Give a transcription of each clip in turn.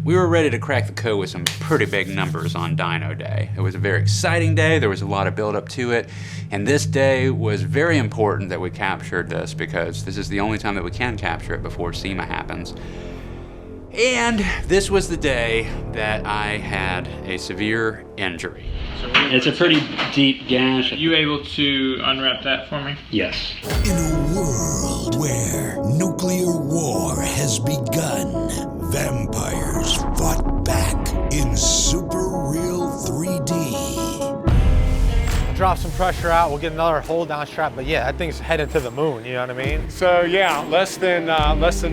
We were ready to crack the code with some pretty big numbers on Dyno Day. It was a very exciting day, there was a lot of build up to it, and this day was very important that we captured this because this is the only time that we can capture it before SEMA happens. And this was the day that I had a severe injury. It's a pretty deep gash. Are you able to unwrap that for me? Yes. In a world where nuclear war has begun, vampires fought back in super real 3D. Drop some pressure out, we'll get another hold down strap, but yeah, that thing's headed to the moon, you know what I mean? So yeah, less than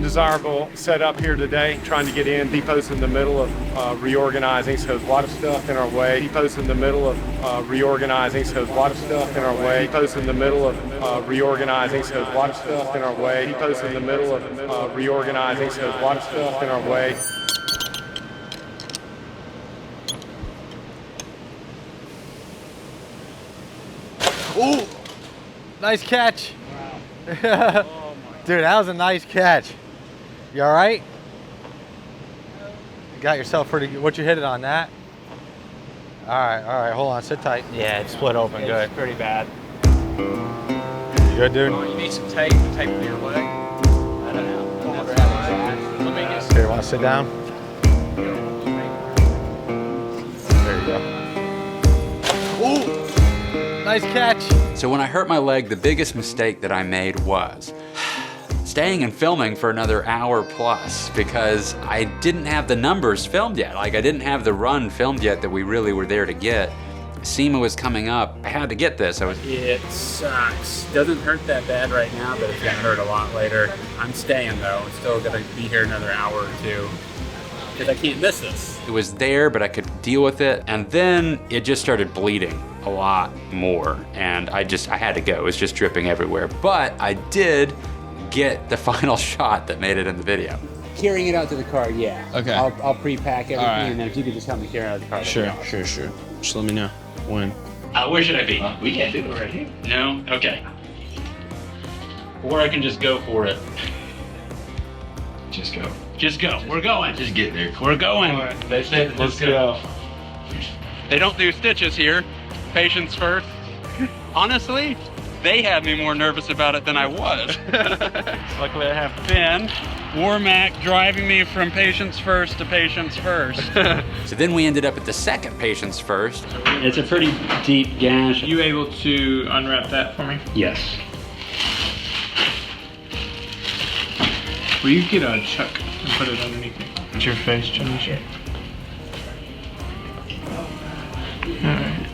desirable setup here today, trying to get in. Depot's in the middle of reorganizing, so there's a lot of stuff in our way. Depot's in the middle of reorganizing, so there's a lot of stuff in our way. Depot's in the middle of reorganizing, so there's a lot of stuff in our way. Depot's in the middle of reorganizing, so there's a lot of stuff in our way. Ooh, nice catch. Wow. Dude, that was a nice catch. You all right? You got yourself pretty good. What you hit it on that? All right, hold on, sit tight. Yeah, it split open, good. It's pretty bad. You good, dude? Oh, you need some tape for your leg? I don't know. Let me get Here, you want to sit down? There you go. Ooh. Nice catch. So when I hurt my leg, the biggest mistake that I made was staying and filming for another hour plus because I didn't have the numbers filmed yet. Like I didn't have the run filmed yet that we really were there to get. SEMA was coming up. I had to get this. It sucks. Doesn't hurt that bad right now, but it's gonna hurt a lot later. I'm staying though. I'm still gonna be here another hour or two because I can't miss this. It was there, but I could deal with it. And then it just started bleeding a lot more. And I had to go. It was just dripping everywhere. But I did get the final shot that made it in the video. Carrying it out to the car, yeah. Okay. I'll pre-pack everything, right. and then if you could just help me carry it out of the car. Sure. Just let me know when. Where should I be? We can't do it right here. No? Okay. Or I can just go for it. Just go. Just go. We're going. Just get there. We're going. Right. They said let's go. They don't do stitches here. Patients first. Honestly, they had me more nervous about it than I was. Luckily I have Ben Warmack driving me from patients first to patients first. So then we ended up at the second patients first. It's a pretty deep gash. Are you able to unwrap that for me? Yes. Will you get a chuck and put it underneath it? It's your face, Josh. Alright.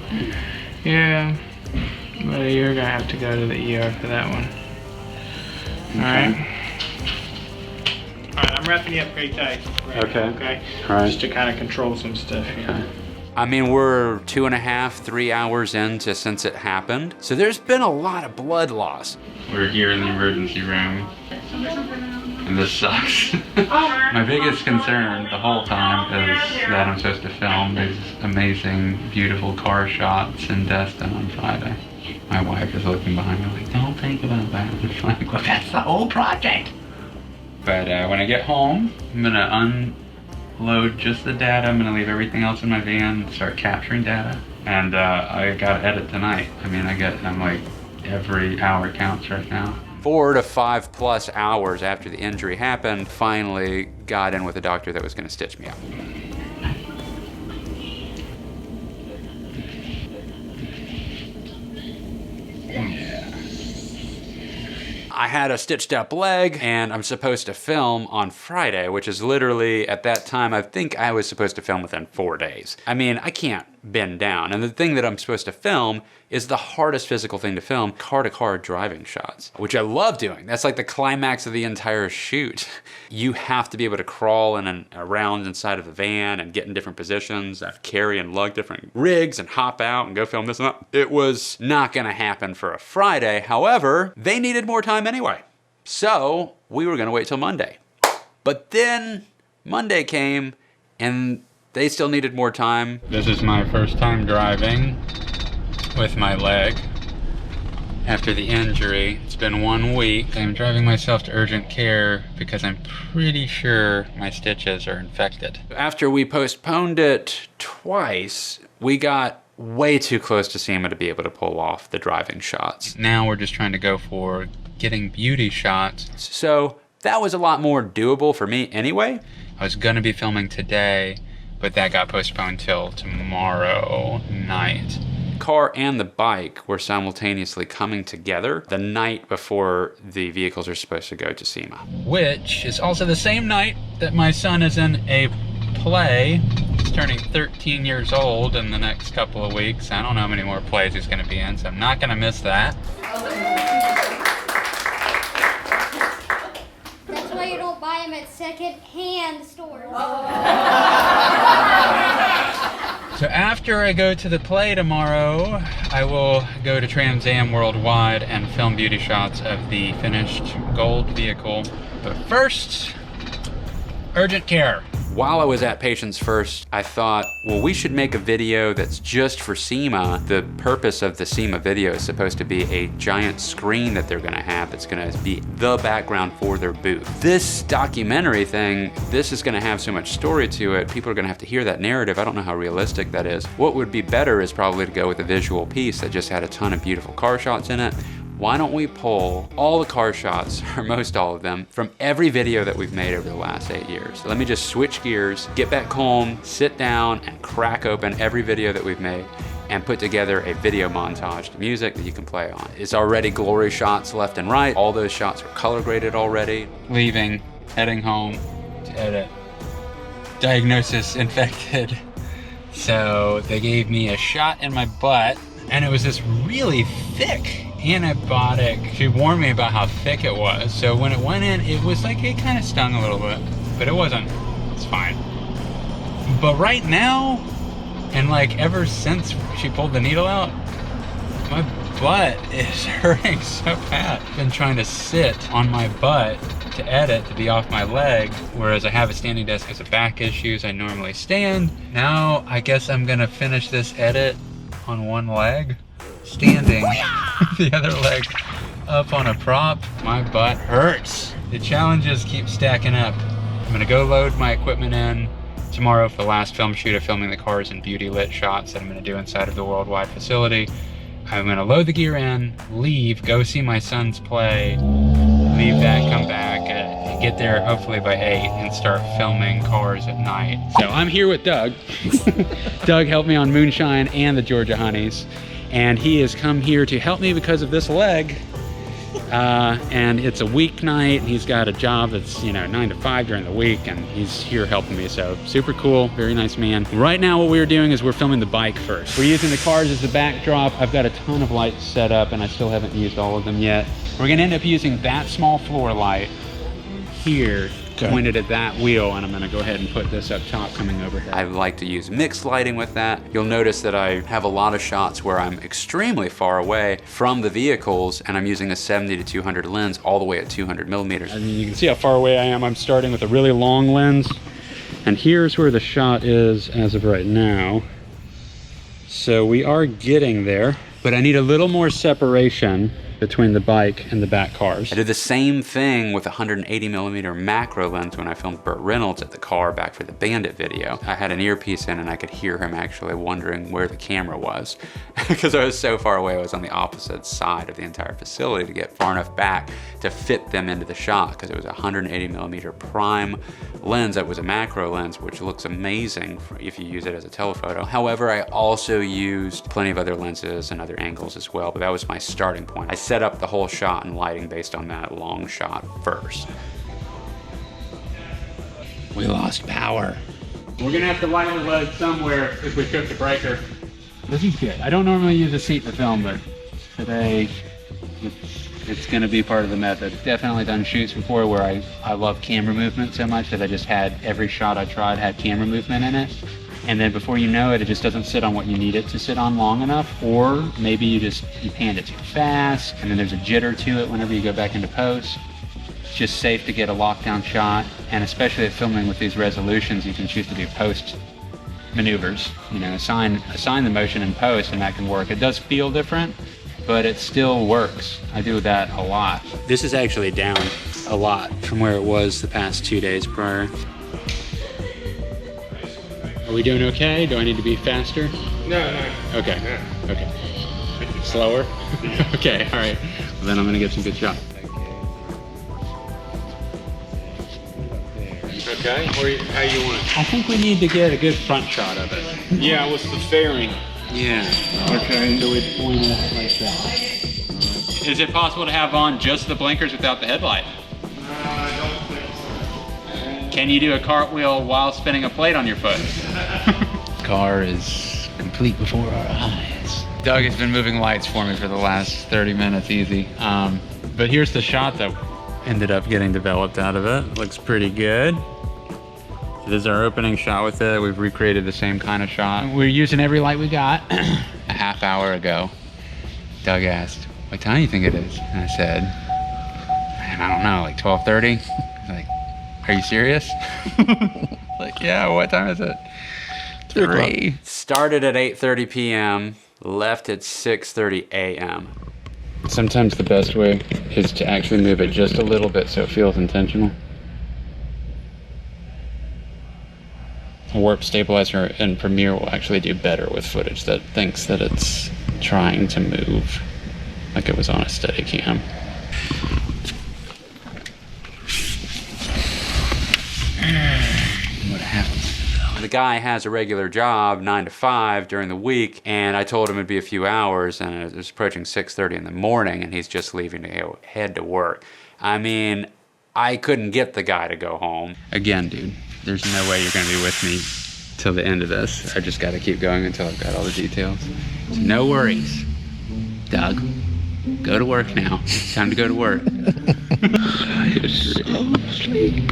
Yeah. Well, you're gonna have to go to the ER for that one. Alright. Alright, I'm wrapping you up pretty tight. Okay. Alright. Just to kind of control some stuff here. Okay. I mean, we're 2.5, 3 hours into since it happened. So there's been a lot of blood loss. We're here in the emergency room, and this sucks. My biggest concern the whole time is that I'm supposed to film these amazing, beautiful car shots in Destin on Friday. My wife is looking behind me like, don't think about that. It's like, well, that's the whole project. But when I get home, I'm gonna unload just the data. I'm gonna leave everything else in my van and start capturing data. And I gotta edit tonight. I mean, I'm like, every hour counts right now. 4 to 5 plus hours after the injury happened, finally got in with a doctor that was gonna stitch me up. I had a stitched up leg and I'm supposed to film on Friday, which is literally at that time, I think I was supposed to film within 4 days. I mean, I can't bend down. And the thing that I'm supposed to film is the hardest physical thing to film, car-to-car driving shots, which I love doing. That's like the climax of the entire shoot. You have to be able to crawl in and around inside of the van and get in different positions, carry and lug different rigs and hop out and go film this and that. It was not gonna happen for a Friday. However, they needed more time anyway. So we were gonna wait till Monday. But then Monday came and they still needed more time. This is my first time driving with my leg, after the injury. It's been 1 week. I'm driving myself to urgent care because I'm pretty sure my stitches are infected. After we postponed it twice, we got way too close to SEMA to be able to pull off the driving shots. Now we're just trying to go for getting beauty shots. So that was a lot more doable for me anyway. I was gonna be filming today, but that got postponed till tomorrow night. Car and the bike were simultaneously coming together the night before the vehicles are supposed to go to SEMA. Which is also the same night that my son is in a play. He's turning 13 years old in the next couple of weeks. I don't know how many more plays he's gonna be in, so I'm not gonna miss that. That's why you don't buy them at second-hand stores. So after I go to the play tomorrow, I will go to Trans Am Worldwide and film beauty shots of the finished gold vehicle. But first, urgent care. While I was at Patients First, I thought, well, we should make a video that's just for SEMA. The purpose of the SEMA video is supposed to be a giant screen that they're gonna have that's gonna be the background for their booth. This documentary thing, this is gonna have so much story to it, people are gonna have to hear that narrative. I don't know how realistic that is. What would be better is probably to go with a visual piece that just had a ton of beautiful car shots in it. Why don't we pull all the car shots, or most all of them, from every video that we've made over the last 8 years. So let me just switch gears, get back home, sit down, and crack open every video that we've made, and put together a video montage to music that you can play on. It's already glory shots left and right. All those shots are color graded already. Leaving, heading home to edit. Diagnosis infected. So they gave me a shot in my butt, and it was this really thick antibiotic. She warned me about how thick it was. So when it went in, it was like, it kind of stung a little bit, but it wasn't. It's fine. But right now, and like ever since she pulled the needle out, my butt is hurting so bad. I've been trying to sit on my butt to edit, to be off my leg, whereas I have a standing desk because of back issues. I normally stand. Now I guess I'm gonna finish this edit on one leg, standing, the other leg up on a prop. My butt hurts. The challenges keep stacking up. I'm gonna go load my equipment in tomorrow for the last film shoot of filming the cars and beauty lit shots that I'm gonna do inside of the Worldwide facility. I'm gonna load the gear in, leave, go see my son's play, leave that, come back, get there hopefully by 8 and start filming cars at night. So I'm here with Doug. Doug helped me on Moonshine and the Georgia Honeys, and he has come here to help me because of this leg. And it's a weeknight, and he's got a job that's, 9 to 5 during the week, and he's here helping me, so super cool, very nice man. Right now what we're doing is we're filming the bike first. We're using the cars as the backdrop. I've got a ton of lights set up, and I still haven't used all of them yet. We're gonna end up using that small floor light here, pointed at that wheel, and I'm gonna go ahead and put this up top coming overhead. I like to use mixed lighting with that. You'll notice that I have a lot of shots where I'm extremely far away from the vehicles, and I'm using a 70 to 200 lens all the way at 200 millimeters. I mean, you can see how far away I am. I'm starting with a really long lens, and here's where the shot is as of right now. So we are getting there, but I need a little more separation between the bike and the back cars. I did the same thing with a 180 millimeter macro lens when I filmed Burt Reynolds at the car back for the Bandit video. I had an earpiece in and I could hear him actually wondering where the camera was because I was so far away. I was on the opposite side of the entire facility to get far enough back to fit them into the shot because it was a 180 millimeter prime lens that was a macro lens, which looks amazing if you use it as a telephoto. However, I also used plenty of other lenses and other angles as well, but that was my starting point. I set up the whole shot and lighting based on that long shot first. We lost power. We're gonna have to light the leg somewhere if we cook the breaker. This is good. I don't normally use a seat to film, but today it's gonna be part of the method. Definitely done shoots before where I love camera movement so much that I just had every shot I tried had camera movement in it. And then before you know it, it just doesn't sit on what you need it to sit on long enough, or maybe you panned it too fast, and then there's a jitter to it whenever you go back into post. It's just safe to get a lockdown shot, and especially if filming with these resolutions, you can choose to do post maneuvers. Assign the motion in post, and that can work. It does feel different, but it still works. I do that a lot. This is actually down a lot from where it was the past 2 days prior. Are we doing okay? Do I need to be faster? No. Okay. Okay. Slower? Okay, all right. Well, then I'm gonna get some good shots. Okay, how you want it? I think we need to get a good front shot of it. Yeah, what's the fairing? Yeah. Okay. So we'd point it like that. Is it possible to have on just the blinkers without the headlight? I don't think so. Can you do a cartwheel while spinning a plate on your foot? Car is complete before our eyes. Doug has been moving lights for me for the last 30 minutes easy. But here's the shot that ended up getting developed out of it. Looks pretty good. So this is our opening shot with it. We've recreated the same kind of shot. We're using every light we got. A half hour ago, Doug asked, what time do you think it is? And I said, man, I don't know, like 12:30? He's like, are you serious? Like, yeah, what time is it? 3. Started at 8:30 p.m., left at 6:30 a.m. Sometimes the best way is to actually move it just a little bit so it feels intentional. A warp stabilizer in Premiere will actually do better with footage that thinks that it's trying to move like it was on a steady cam. What happens? The guy has a regular job, 9 to 5 during the week, and I told him it'd be a few hours, and it was approaching 6:30 in the morning, and he's just leaving to head to work. I mean, I couldn't get the guy to go home. Again, dude, there's no way you're gonna be with me till the end of this. I just gotta keep going until I've got all the details. So no worries. Doug, go to work now. Time to go to work. You're so asleep.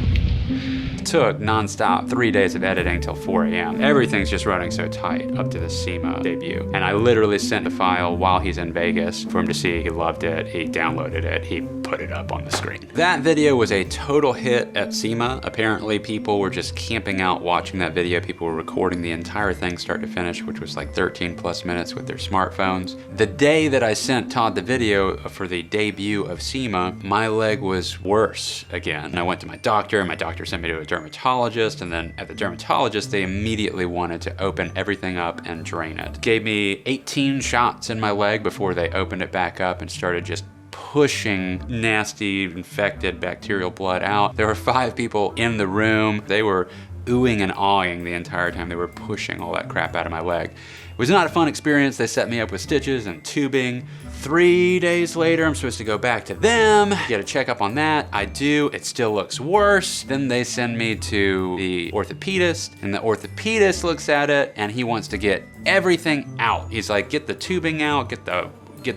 Took non-stop 3 days of editing till 4 a.m. Everything's just running so tight up to the SEMA debut. And I literally sent the file while he's in Vegas for him to see. He loved it, he downloaded it, he put it up on the screen. That video was a total hit at SEMA. Apparently people were just camping out watching that video. People were recording the entire thing start to finish, which was like 13 plus minutes with their smartphones. The day that I sent Todd the video for the debut of SEMA, my leg was worse again. And I went to my doctor, and my doctor sent me to a dermatologist, and then at the dermatologist, they immediately wanted to open everything up and drain it. Gave me 18 shots in my leg before they opened it back up and started just pushing nasty, infected bacterial blood out. There were 5 people in the room. They were oohing and awing the entire time they were pushing all that crap out of my leg. It was not a fun experience. They set me up with stitches and tubing. 3 days later, I'm supposed to go back to them, get a checkup on that. I do, it still looks worse. Then they send me to the orthopedist, and the orthopedist looks at it, and he wants to get everything out. He's like, get the tubing out, get the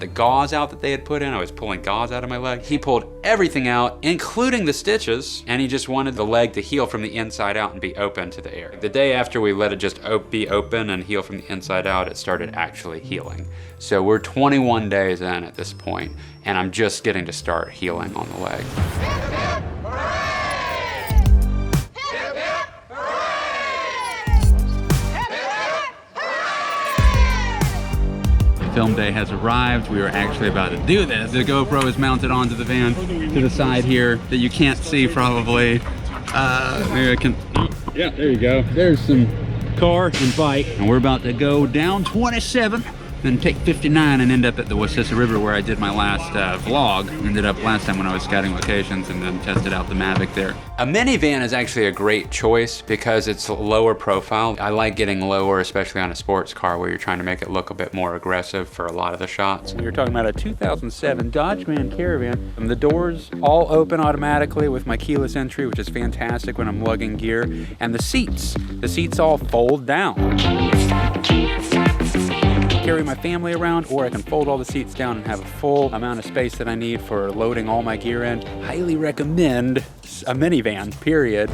gauze out that they had put in. I was pulling gauze out of my leg. He pulled everything out, including the stitches, and he just wanted the leg to heal from the inside out and be open to the air. The day after we let it just be open and heal from the inside out, it started actually healing. So we're 21 days in at this point, and I'm just getting to start healing on the leg. Film day has arrived. We are actually about to do this. The GoPro is mounted onto the van to the side here that you can't see probably. Maybe I can, yeah, there you go. There's some car and bike. And we're about to go down 27, then take 59 and end up at the Wassissa River where I did my last vlog. Ended up last time when I was scouting locations, and then tested out the Mavic there. A minivan is actually a great choice because it's lower profile. I like getting lower, especially on a sports car where you're trying to make it look a bit more aggressive for a lot of the shots. You're talking about a 2007 Dodge Grand Caravan. And the doors all open automatically with my keyless entry, which is fantastic when I'm lugging gear. And the seats all fold down. Carry my family around, or I can fold all the seats down and have a full amount of space that I need for loading all my gear in. Highly recommend a minivan, period.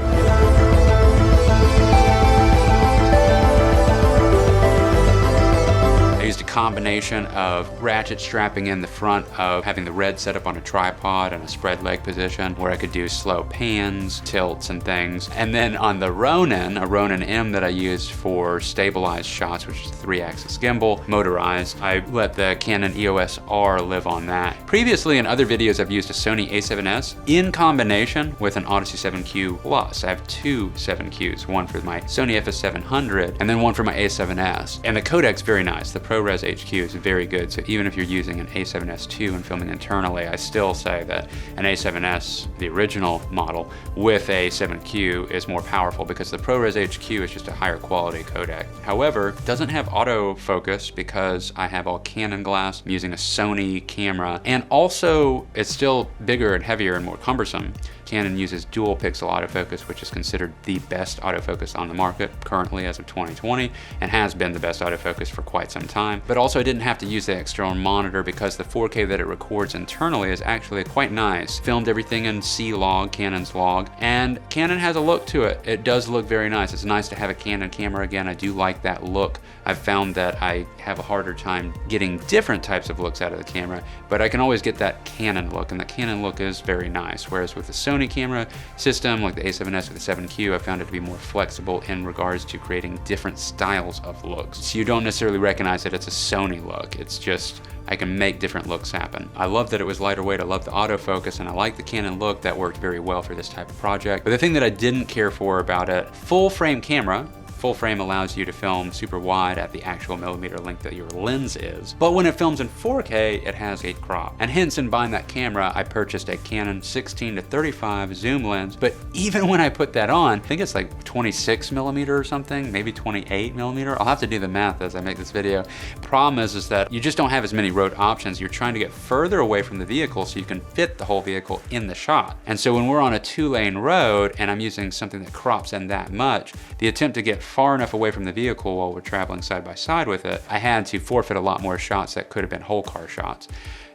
I used a combination of ratchet strapping in the front of having the red set up on a tripod and a spread leg position where I could do slow pans, tilts, and things. And then on the Ronin, a Ronin M that I used for stabilized shots, which is a 3-axis gimbal, motorized, I let the Canon EOS R live on that. Previously in other videos I've used a Sony a7S in combination with an Odyssey 7Q Plus. I have two 7Qs, one for my Sony FS700 and then one for my a7S. And the codec's very nice. The ProRes HQ is very good. So even if you're using an a7S II and filming internally, I still say that an a7S, the original model, with a 7Q is more powerful because the ProRes HQ is just a higher quality codec. However, it doesn't have autofocus because I have all Canon glass. I'm using a Sony camera, and also it's still bigger and heavier and more cumbersome. Canon uses dual pixel autofocus, which is considered the best autofocus on the market currently as of 2020, and has been the best autofocus for quite some time. But also I didn't have to use the external monitor because the 4K that it records internally is actually quite nice. Filmed everything in C-Log, Canon's log, and Canon has a look to it. It does look very nice. It's nice to have a Canon camera again. I do like that look. I've found that I have a harder time getting different types of looks out of the camera, but I can always get that Canon look, and the Canon look is very nice. Whereas with the Sony camera system, like the a7S with the 7Q, I found it to be more flexible in regards to creating different styles of looks. So you don't necessarily recognize that it's a Sony look. It's just, I can make different looks happen. I love that it was lighter weight, I love the autofocus, and I like the Canon look. That worked very well for this type of project. But the thing that I didn't care for about it, full frame camera. Full frame allows you to film super wide at the actual millimeter length that your lens is. But when it films in 4K, it has a crop. And hence, in buying that camera, I purchased a Canon 16-35 zoom lens. But even when I put that on, I think it's like 26 millimeter or something, maybe 28 millimeter. I'll have to do the math as I make this video. Problem is that you just don't have as many road options. You're trying to get further away from the vehicle so you can fit the whole vehicle in the shot. And so when we're on a 2-lane road and I'm using something that crops in that much, the attempt to get far enough away from the vehicle while we're traveling side by side with it, I had to forfeit a lot more shots that could have been whole car shots.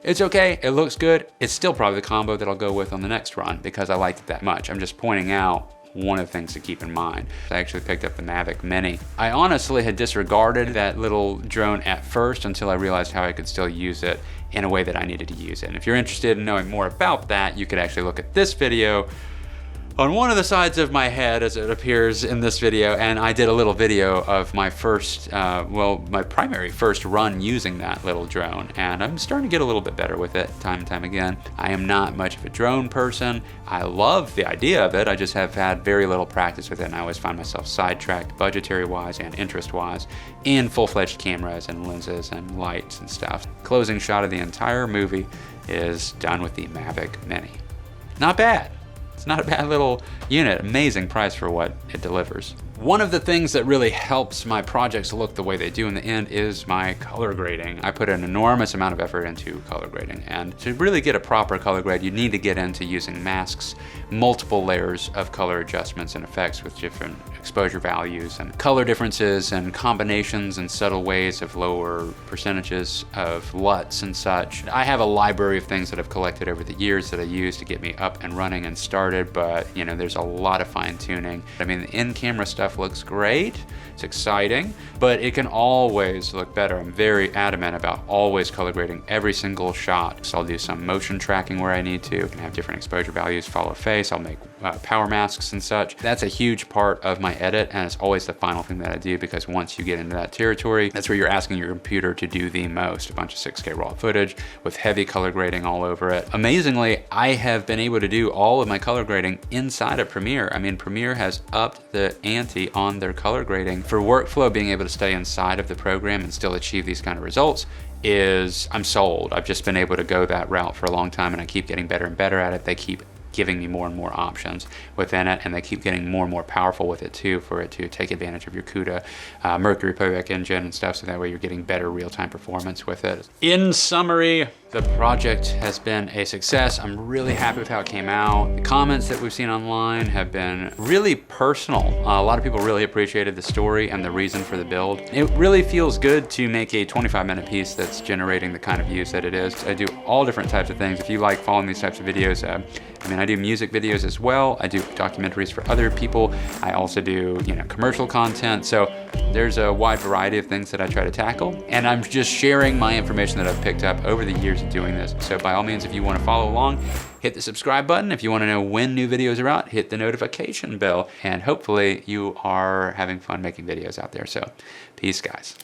It's okay, it looks good. It's still probably the combo that I'll go with on the next run because I liked it that much. I'm just pointing out one of the things to keep in mind. I actually picked up the Mavic Mini. I honestly had disregarded that little drone at first until I realized how I could still use it in a way that I needed to use it. And if you're interested in knowing more about that, you could actually look at this video on one of the sides of my head as it appears in this video, and I did a little video of my first, my primary first run using that little drone, and I'm starting to get a little bit better with it time and time again. I am not much of a drone person. I love the idea of it, I just have had very little practice with it, and I always find myself sidetracked budgetary-wise and interest-wise in full-fledged cameras and lenses and lights and stuff. Closing shot of the entire movie is done with the Mavic Mini. Not bad. It's not a bad little unit, amazing price for what it delivers. One of the things that really helps my projects look the way they do in the end is my color grading. I put an enormous amount of effort into color grading, and to really get a proper color grade, you need to get into using masks, multiple layers of color adjustments and effects with different exposure values and color differences and combinations and subtle ways of lower percentages of LUTs and such. I have a library of things that I've collected over the years that I use to get me up and running and started, but you know, there's a lot of fine tuning. I mean, the in-camera stuff looks great, it's exciting, but it can always look better. I'm very adamant about always color grading every single shot. So I'll do some motion tracking where I need to, and have different exposure values, follow face, I'll make power masks and such. That's a huge part of my edit, and it's always the final thing that I do, because once you get into that territory, that's where you're asking your computer to do the most. A bunch of 6K raw footage with heavy color grading all over it. Amazingly, I have been able to do all of my color grading inside of Premiere. I mean, Premiere has upped the ante on their color grading. For workflow, being able to stay inside of the program and still achieve these kind of results is, I'm sold. I've just been able to go that route for a long time, and I keep getting better and better at it. They keep giving me more and more options within it, and they keep getting more and more powerful with it too, for it to take advantage of your CUDA Mercury playback engine and stuff, so that way you're getting better real-time performance with it. In summary, the project has been a success. I'm really happy with how it came out. The comments that we've seen online have been really personal. A lot of people really appreciated the story and the reason for the build. It really feels good to make a 25-minute piece that's generating the kind of views that it is. I do all different types of things. If you like following these types of videos, I mean, I do music videos as well. I do documentaries for other people. I also do, commercial content. So There's a wide variety of things that I try to tackle, and I'm just sharing my information that I've picked up over the years of doing this. So by all means, if you want to follow along, hit the subscribe button. If you want to know when new videos are out, hit the notification bell, and hopefully you are having fun making videos out there. So peace, guys.